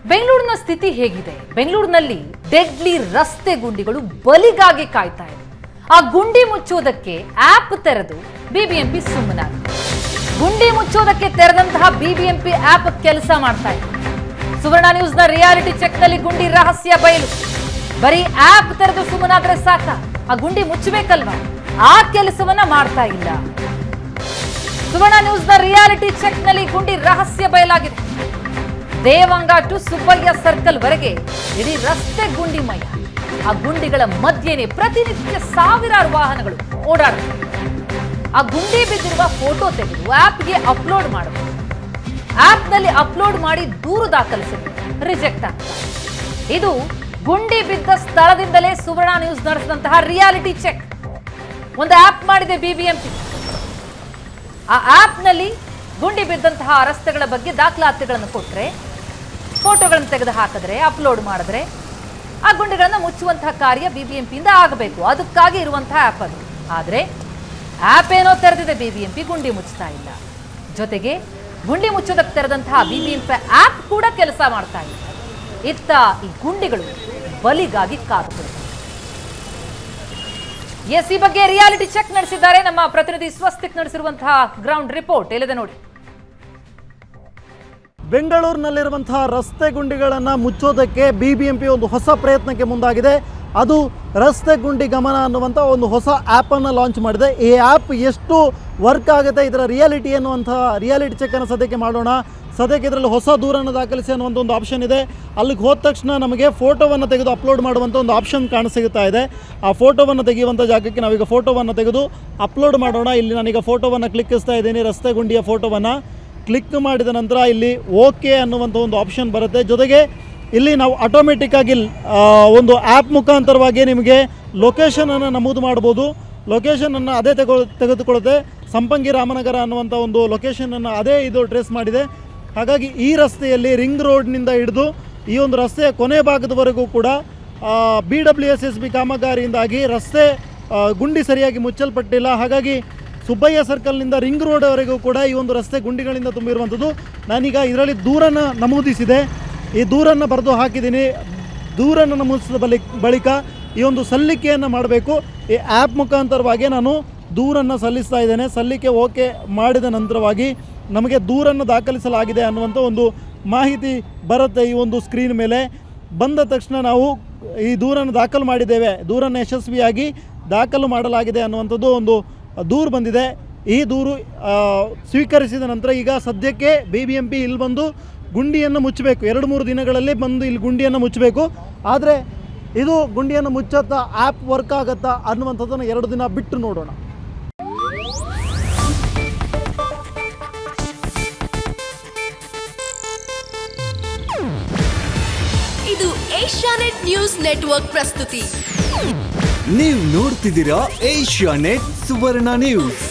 ಬೆಂಗಳೂರಿನ ಸ್ಥಿತಿ ಹೇಗಿದೆ? ಬೆಂಗಳೂರಿನಲ್ಲಿ ಡೆಡ್ಲಿ ರಸ್ತೆ ಗುಂಡಿಗಳು ಬಲಿಗಾಗಿ ಕಾಯ್ತಾ ಇದೆ. ಆ ಗುಂಡಿ ಮುಚ್ಚುವುದಕ್ಕೆ ಆಪ್ ತೆರೆದು ಬಿಬಿಎಂಪಿ ಸುಮ್ಮನಾಗಿದೆ. ಗುಂಡಿ ಮುಚ್ಚುವುದಕ್ಕೆ ತೆರೆದಂತಹ ಬಿಬಿಎಂಪಿ ಆಪ್ ಕೆಲಸ ಮಾಡ್ತಾ ಇದೆ. ಸುವರ್ಣ ನ್ಯೂಸ್ನ ರಿಯಾಲಿಟಿ ಚೆಕ್ನಲ್ಲಿ ಗುಂಡಿ ರಹಸ್ಯ ಬಯಲು. ಬರೀ ಆಪ್ ತೆರೆದು ಸುಮ್ಮನಾದ್ರೆ ಸಾಕ? ಆ ಗುಂಡಿ ಮುಚ್ಚಬೇಕಲ್ವಾ? ಆ ಕೆಲಸವನ್ನ ಮಾಡ್ತಾ ಇಲ್ಲ. ಸುವರ್ಣ ನ್ಯೂಸ್ನ ರಿಯಾಲಿಟಿ ಚೆಕ್ನಲ್ಲಿ ಗುಂಡಿ ರಹಸ್ಯ ಬಯಲಾಗಿದೆ. ದೇವಂಗ ಟು ಸುಬ್ಬಯ್ಯ ಸರ್ಕಲ್ ವರೆಗೆ ಇಡೀ ರಸ್ತೆ ಗುಂಡಿಮಯ. ಆ ಗುಂಡಿಗಳ ಮಧ್ಯೆನೆ ಪ್ರತಿನಿತ್ಯ ಸಾವಿರಾರು ವಾಹನಗಳು ಓಡಾಡುತ್ತವೆ. ಆ ಗುಂಡಿ ಬಿದ್ದಿರುವ ಫೋಟೋ ತೆಗೆದು ಆಪ್ಗೆ ಅಪ್ಲೋಡ್ ಮಾಡಬಹುದು. ಆಪ್ನಲ್ಲಿ ಅಪ್ಲೋಡ್ ಮಾಡಿ ದೂರು ದಾಖಲಿಸಿದ್ರೆ ರಿಜೆಕ್ಟ್ ಆಗ್ತದೆ. ಇದು ಗುಂಡಿ ಬಿದ್ದ ಸ್ಥಳದಿಂದಲೇ ಸುವರ್ಣ ನ್ಯೂಸ್ ನಡೆಸಿದಂತಹ ರಿಯಾಲಿಟಿ ಚೆಕ್. ಒಂದು ಆಪ್ ಮಾಡಿದೆ ಬಿಬಿಎಂಪಿ. ಆ ಆಪ್ನಲ್ಲಿ ಗುಂಡಿ ಬಿದ್ದಂತಹ ರಸ್ತೆಗಳ ಬಗ್ಗೆ ದಾಖಲಾತಿಗಳನ್ನು ಕೊಟ್ಟರೆ, ಫೋಟೋಗಳನ್ನು ತೆಗೆದು ಹಾಕಿದ್ರೆ, ಅಪ್ಲೋಡ್ ಮಾಡಿದ್ರೆ ಆ ಗುಂಡಿಗಳನ್ನು ಮುಚ್ಚುವಂತಹ ಕಾರ್ಯ ಬಿಬಿಎಂಪಿಯಿಂದ ಆಗಬೇಕು. ಅದಕ್ಕಾಗಿ ಇರುವಂತಹ ಆ್ಯಪ್ ಅದು. ಆದರೆ ಆ್ಯಪ್ ಏನೋ ತೆರೆದಿದೆ, ಬಿಬಿಎಂಪಿ ಗುಂಡಿ ಮುಚ್ಚುತ್ತಾ ಇಲ್ಲ. ಜೊತೆಗೆ ಗುಂಡಿ ಮುಚ್ಚೋದಕ್ಕೆ ತೆರೆದಂತಹ ಬಿಬಿಎಂಪಿ ಆ್ಯಪ್ ಕೂಡ ಕೆಲಸ ಮಾಡ್ತಾ ಇಲ್ಲ. ಇತ್ತ ಈ ಗುಂಡಿಗಳು ಬಲಿಗಾಗಿ ಕಾದುಕೊಳ್ಳುತ್ತವೆ. ಈ ಬಗ್ಗೆ ರಿಯಾಲಿಟಿ ಚೆಕ್ ನಡೆಸಿದ್ದಾರೆ ನಮ್ಮ ಪ್ರತಿನಿಧಿ ಸ್ವಸ್ತಿಕ್. ನಡೆಸಿರುವಂತಹ ಗ್ರೌಂಡ್ ರಿಪೋರ್ಟ್ ಎಲ್ಲಿದೆ ನೋಡಿ. ಬೆಂಗಳೂರಿನಲ್ಲಿರುವಂತಹ ರಸ್ತೆ ಗುಂಡಿಗಳನ್ನು ಮುಚ್ಚೋದಕ್ಕೆ ಬಿಬಿಎಂಪಿ ಒಂದು ಹೊಸ ಪ್ರಯತ್ನಕ್ಕೆ ಮುಂದಾಗಿದೆ. ಅದು ರಸ್ತೆ ಗುಂಡಿ ಗಮನ ಅನ್ನುವಂಥ ಒಂದು ಹೊಸ ಆ್ಯಪನ್ನು ಲಾಂಚ್ ಮಾಡಿದೆ. ಈ ಆ್ಯಪ್ ಎಷ್ಟು ವರ್ಕ್ ಆಗುತ್ತೆ, ಇದರ ರಿಯಾಲಿಟಿ ಅನ್ನುವಂಥ ರಿಯಾಲಿಟಿ ಚೆಕ್ಕನ್ನು ಸದ್ಯಕ್ಕೆ ಮಾಡೋಣ. ಸದ್ಯಕ್ಕೆ ಇದರಲ್ಲಿ ಹೊಸ ದೂರನ್ನು ದಾಖಲಿಸಿ ಅನ್ನುವಂಥ ಒಂದು ಆಪ್ಷನ್ ಇದೆ. ಅಲ್ಲಿಗೆ ಹೋದ ತಕ್ಷಣ ನಮಗೆ ಫೋಟೋವನ್ನು ತೆಗೆದು ಅಪ್ಲೋಡ್ ಮಾಡುವಂಥ ಒಂದು ಆಪ್ಷನ್ ಕಾಣಿಸಿಗುತ್ತಾ ಇದೆ. ಆ ಫೋಟೋವನ್ನು ತೆಗೆಯುವಂಥ ಜಾಗಕ್ಕೆ ನಾವೀಗ ಫೋಟೋವನ್ನು ತೆಗೆದು ಅಪ್ಲೋಡ್ ಮಾಡೋಣ. ಇಲ್ಲಿ ನಾನೀಗ ಫೋಟೋವನ್ನು ಕ್ಲಿಕ್ಕಿಸ್ತಾ ಇದ್ದೀನಿ. ರಸ್ತೆ ಗುಂಡಿಯ ಫೋಟೋವನ್ನು ಕ್ಲಿಕ್ ಮಾಡಿದ ನಂತರ ಇಲ್ಲಿ ಓಕೆ ಅನ್ನುವಂಥ ಒಂದು ಆಪ್ಷನ್ ಬರುತ್ತೆ. ಜೊತೆಗೆ ಇಲ್ಲಿ ನಾವು ಆಟೋಮೆಟಿಕ್ಕಾಗಿ ಒಂದು ಆ್ಯಪ್ ಮುಖಾಂತರವಾಗಿ ನಿಮಗೆ ಲೊಕೇಶನನ್ನು ನಮೂದು ಮಾಡ್ಬೋದು. ಲೊಕೇಶನನ್ನು ಅದೇ ತೆಗೆದುಕೊಳ್ಳುತ್ತೆ. ಸಂಪಂಗಿ ರಾಮನಗರ ಅನ್ನುವಂಥ ಒಂದು ಲೊಕೇಶನನ್ನು ಅದೇ ಇದು ಟ್ರೇಸ್ ಮಾಡಿದೆ. ಹಾಗಾಗಿ ಈ ರಸ್ತೆಯಲ್ಲಿ ರಿಂಗ್ ರೋಡ್ನಿಂದ ಹಿಡಿದು ಈ ಒಂದು ರಸ್ತೆಯ ಕೊನೆ ಭಾಗದವರೆಗೂ ಕೂಡ BWSSB ಕಾಮಗಾರಿಯಿಂದಾಗಿ ರಸ್ತೆ ಗುಂಡಿ ಸರಿಯಾಗಿ ಮುಚ್ಚಲ್ಪಟ್ಟಿಲ್ಲ. ಹಾಗಾಗಿ ಸುಬ್ಬಯ್ಯ ಸರ್ಕಲ್ನಿಂದ ರಿಂಗ್ ರೋಡ್ವರೆಗೂ ಕೂಡ ಈ ಒಂದು ರಸ್ತೆ ಗುಂಡಿಗಳಿಂದ ತುಂಬಿರುವಂಥದ್ದು. ನಾನೀಗ ಇದರಲ್ಲಿ ದೂರನ್ನು ನಮೂದಿಸಿದೆ. ಈ ದೂರನ್ನು ಬರೆದು ಹಾಕಿದ್ದೀನಿ. ದೂರನ್ನು ನಮೂದಿಸಿದ ಬಳಿಕ ಈ ಒಂದು ಸಲ್ಲಿಕೆಯನ್ನು ಮಾಡಬೇಕು. ಈ ಆ್ಯಪ್ ಮುಖಾಂತರವಾಗಿ ನಾನು ದೂರನ್ನು ಸಲ್ಲಿಸ್ತಾ ಇದ್ದೇನೆ. ಸಲ್ಲಿಕೆ ಓಕೆ ಮಾಡಿದ ನಂತರವಾಗಿ ನಮಗೆ ದೂರನ್ನು ದಾಖಲಿಸಲಾಗಿದೆ ಅನ್ನುವಂಥ ಒಂದು ಮಾಹಿತಿ ಬರುತ್ತೆ ಈ ಒಂದು ಸ್ಕ್ರೀನ್ ಮೇಲೆ. ಬಂದ ತಕ್ಷಣ ನಾವು ಈ ದೂರನ್ನು ದಾಖಲು ಮಾಡಿದ್ದೇವೆ, ದೂರನ್ನು ಯಶಸ್ವಿಯಾಗಿ ದಾಖಲು ಮಾಡಲಾಗಿದೆ ಅನ್ನುವಂಥದ್ದು ಒಂದು ದೂರು ಬಂದಿದೆ. ಈ ದೂರು ಸ್ವೀಕರಿಸಿದ ನಂತರ ಈಗ ಸದ್ಯಕ್ಕೆ ಬಿಬಿಎಂಪಿ ಇಲ್ಲಿ ಬಂದು ಗುಂಡಿಯನ್ನು ಮುಚ್ಚಬೇಕು. 2-3 ದಿನಗಳಲ್ಲಿ ಬಂದು ಇಲ್ಲಿ ಗುಂಡಿಯನ್ನು ಮುಚ್ಚಬೇಕು. ಆದರೆ ಇದು ಗುಂಡಿಯನ್ನು ಮುಚ್ಚತ್ತಾ ಆ್ಯಪ್ ವರ್ಕ್ ಆಗುತ್ತಾ ಅನ್ನುವಂಥದ್ದನ್ನು 2 ದಿನ ಬಿಟ್ಟು ನೋಡೋಣ. ಇದು ಏಷ್ಯಾನೆಟ್ ನ್ಯೂಸ್ ನೆಟ್ವರ್ಕ್ ಪ್ರಸ್ತುತಿ. ನೀವು ನೋಡ್ತಿದ್ದೀರಾ ಏಷ್ಯಾನೆಟ್ ಸುವರ್ಣ ನ್ಯೂಸ್.